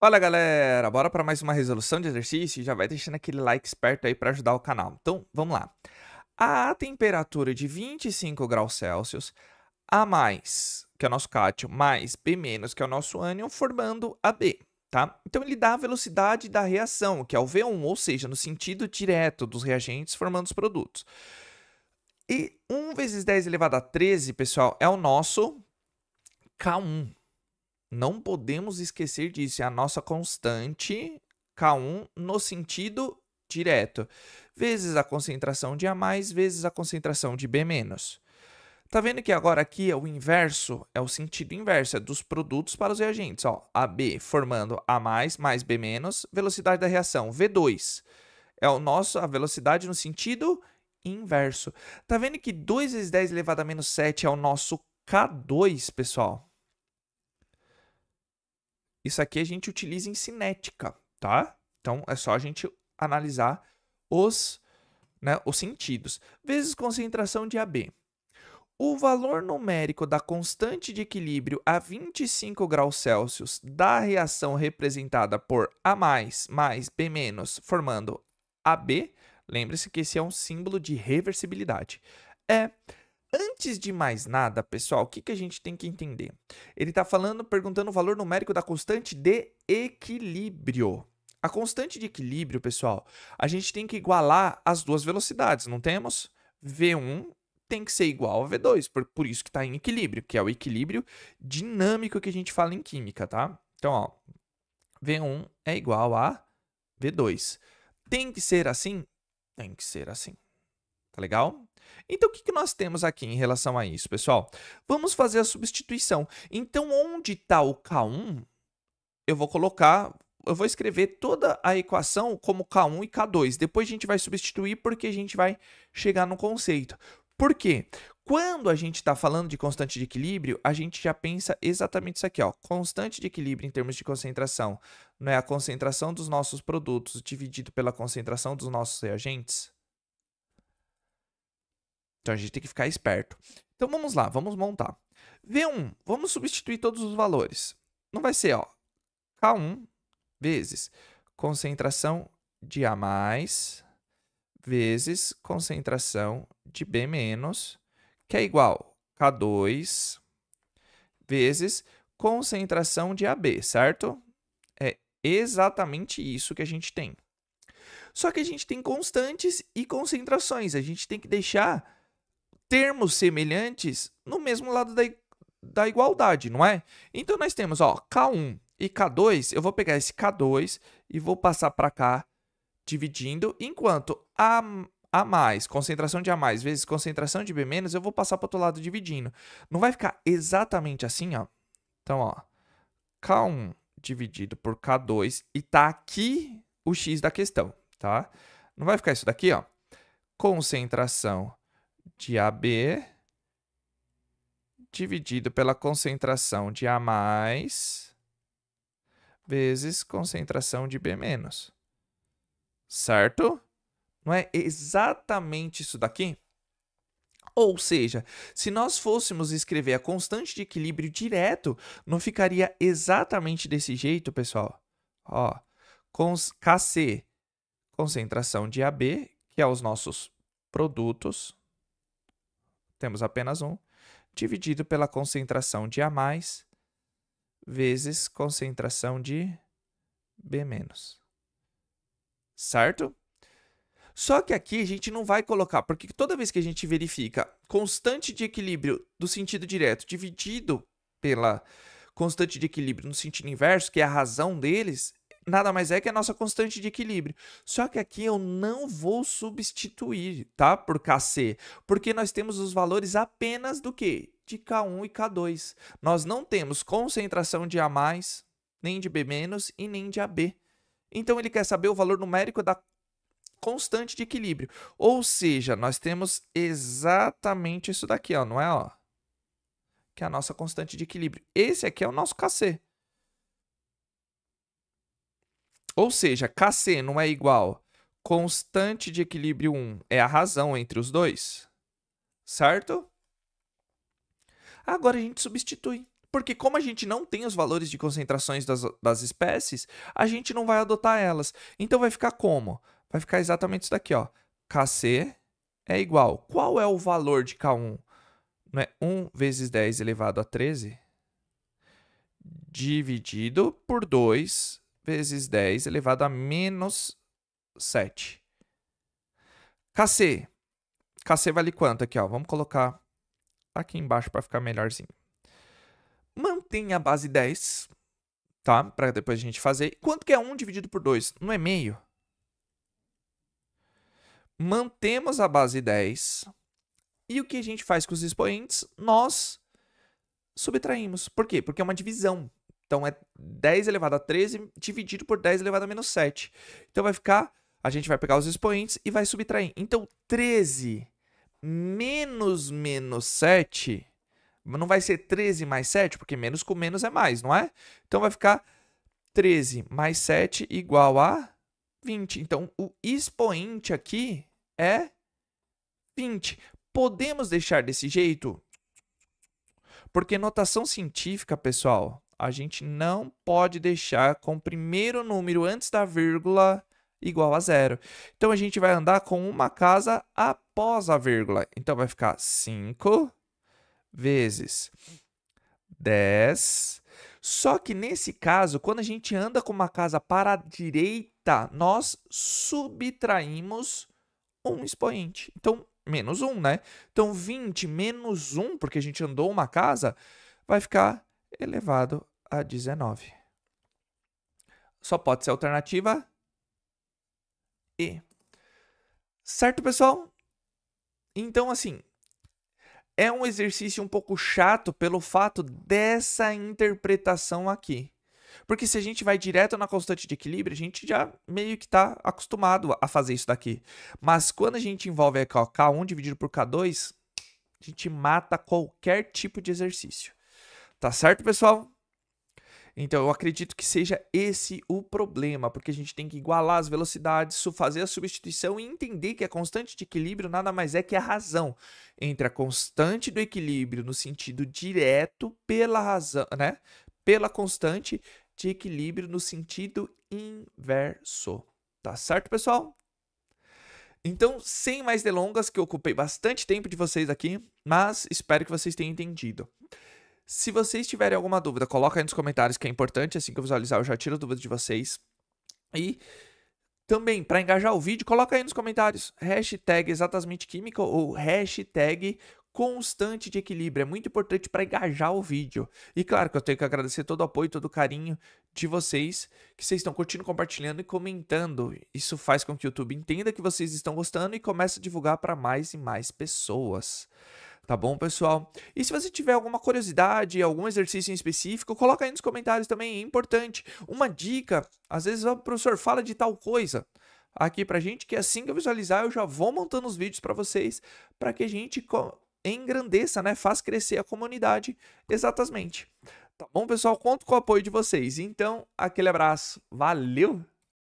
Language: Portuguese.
Fala galera, bora para mais uma resolução de exercício e já vai deixando aquele like esperto aí para ajudar o canal. Então, vamos lá. A temperatura de 25 graus Celsius, A mais, que é o nosso cátion, mais B menos, que é o nosso ânion, formando AB, tá? Então, ele dá a velocidade da reação, que é o V1, ou seja, no sentido direto dos reagentes formando os produtos. E 1 vezes 10 elevado a 13, pessoal, é o nosso K1. Não podemos esquecer disso, é a nossa constante K1 no sentido direto, vezes a concentração de A+, vezes a concentração de B-. Tá vendo que agora aqui é o inverso, é o sentido inverso, é dos produtos para os reagentes, ó, AB formando A+, mais B-, velocidade da reação, V2, é a velocidade no sentido inverso. Tá vendo que 2 vezes 10 elevado a menos 7 é o nosso K2, pessoal? Isso aqui a gente utiliza em cinética, tá? Então, é só a gente analisar os sentidos. Vezes concentração de AB. O valor numérico da constante de equilíbrio a 25 graus Celsius da reação representada por A+, mais B-, formando AB, lembre-se que esse é um símbolo de reversibilidade, Antes de mais nada, pessoal, o que a gente tem que entender? Ele está perguntando o valor numérico da constante de equilíbrio. A constante de equilíbrio, pessoal, a gente tem que igualar as duas velocidades, não temos? V1 tem que ser igual a V2, por isso que está em equilíbrio, que é o equilíbrio dinâmico que a gente fala em química, tá? Então, ó, V1 é igual a V2. Tem que ser assim? Tem que ser assim. Tá legal? Então, o que nós temos aqui em relação a isso, pessoal? Vamos fazer a substituição. Então, onde está o K1, eu vou escrever toda a equação como K1 e K2. Depois a gente vai substituir porque a gente vai chegar no conceito. Por quê? Quando a gente está falando de constante de equilíbrio, a gente já pensa exatamente isso aqui, ó. Constante de equilíbrio em termos de concentração, não é a concentração dos nossos produtos dividido pela concentração dos nossos reagentes? Então, a gente tem que ficar esperto. Então, vamos lá, vamos montar. V1, vamos substituir todos os valores. Não vai ser, ó, K1 vezes concentração de A+, vezes concentração de B-, que é igual a K2 vezes concentração de AB, certo? É exatamente isso que a gente tem. Só que a gente tem constantes e concentrações. A gente tem que deixar termos semelhantes no mesmo lado da igualdade, não é? Então, nós temos, ó, K1 e K2, eu vou pegar esse K2 e vou passar para cá, dividindo, enquanto A mais, concentração de A mais vezes concentração de B menos, eu vou passar para o outro lado dividindo. Não vai ficar exatamente assim, ó. Então, ó, K1 dividido por K2, e tá aqui o X da questão, tá? Não vai ficar isso daqui, ó. Concentração de AB dividido pela concentração de A+, vezes concentração de B-, certo? Não é exatamente isso daqui? Ou seja, se nós fôssemos escrever a constante de equilíbrio direto, não ficaria exatamente desse jeito, pessoal? Ó, KC, concentração de AB, que é os nossos produtos, temos apenas um, dividido pela concentração de A+, vezes concentração de B-. Certo? Só que aqui a gente não vai colocar, porque toda vez que a gente verifica constante de equilíbrio do sentido direto dividido pela constante de equilíbrio no sentido inverso, que é a razão deles, nada mais é que a nossa constante de equilíbrio. Só que aqui eu não vou substituir, tá? Por Kc, porque nós temos os valores apenas do quê? De K1 e K2. Nós não temos concentração de A+, nem de B- e nem de AB. Então, ele quer saber o valor numérico da constante de equilíbrio. Ou seja, nós temos exatamente isso daqui, ó, não é? Ó, que é a nossa constante de equilíbrio. Esse aqui é o nosso Kc. Ou seja, Kc não é igual constante de equilíbrio 1, é a razão entre os dois, certo? Agora a gente substitui. Porque como a gente não tem os valores de concentrações das espécies, a gente não vai adotar elas. Então vai ficar como? Vai ficar exatamente isso daqui, ó. Kc é igual. Qual é o valor de K1? Não é 1 vezes 10 elevado a 13 dividido por 2 vezes 10 elevado a menos 7. Kc. Kc vale quanto aqui, ó? Vamos colocar aqui embaixo para ficar melhorzinho. Mantenha a base 10, tá? Para depois a gente fazer. Quanto que é 1 dividido por 2? Não é meio? Mantemos a base 10. E o que a gente faz com os expoentes? Nós subtraímos. Por quê? Porque é uma divisão. Então, é 10 elevado a 13 dividido por 10 elevado a menos 7. Então, vai ficar... A gente vai pegar os expoentes e vai subtrair. Então, 13 menos 7... Não vai ser 13 mais 7, porque menos com menos é mais, não é? Então, vai ficar 13 mais 7 igual a 20. Então, o expoente aqui é 20. Podemos deixar desse jeito? Porque notação científica, pessoal, a gente não pode deixar com o primeiro número antes da vírgula igual a 0. Então, a gente vai andar com uma casa após a vírgula. Então, vai ficar 5 vezes 10. Só que nesse caso, quando a gente anda com uma casa para a direita, nós subtraímos um expoente. Então, menos 1, né? Então, 20 menos 1, porque a gente andou uma casa, vai ficar elevado a 19. Só pode ser a alternativa E. Certo, pessoal? Então, assim, é um exercício um pouco chato pelo fato dessa interpretação aqui. Porque se a gente vai direto na constante de equilíbrio, a gente já meio que está acostumado a fazer isso daqui. Mas quando a gente envolve aqui, ó, K1 dividido por K2, a gente mata qualquer tipo de exercício. Tá certo, pessoal? Então, eu acredito que seja esse o problema, porque a gente tem que igualar as velocidades, fazer a substituição e entender que a constante de equilíbrio nada mais é que a razão entre a constante do equilíbrio no sentido direto pela razão, né? Pela constante de equilíbrio no sentido inverso. Tá certo, pessoal? Então, sem mais delongas, que eu ocupei bastante tempo de vocês aqui, mas espero que vocês tenham entendido. Se vocês tiverem alguma dúvida, coloca aí nos comentários, que é importante. Assim que eu visualizar, eu já tiro a dúvida de vocês. E também, para engajar o vídeo, coloca aí nos comentários hashtag exatamente química ou hashtag constante de equilíbrio. É muito importante para engajar o vídeo. E claro que eu tenho que agradecer todo o apoio, todo o carinho de vocês, que vocês estão curtindo, compartilhando e comentando. Isso faz com que o YouTube entenda que vocês estão gostando e comece a divulgar para mais e mais pessoas. Tá bom, pessoal? E se você tiver alguma curiosidade, algum exercício em específico, coloca aí nos comentários também, é importante. Uma dica, às vezes o professor fala de tal coisa aqui pra gente, que assim que eu visualizar, eu já vou montando os vídeos para vocês, para que a gente engrandeça, né? Faz crescer a comunidade, exatamente. Tá bom, pessoal? Conto com o apoio de vocês. Então, aquele abraço. Valeu!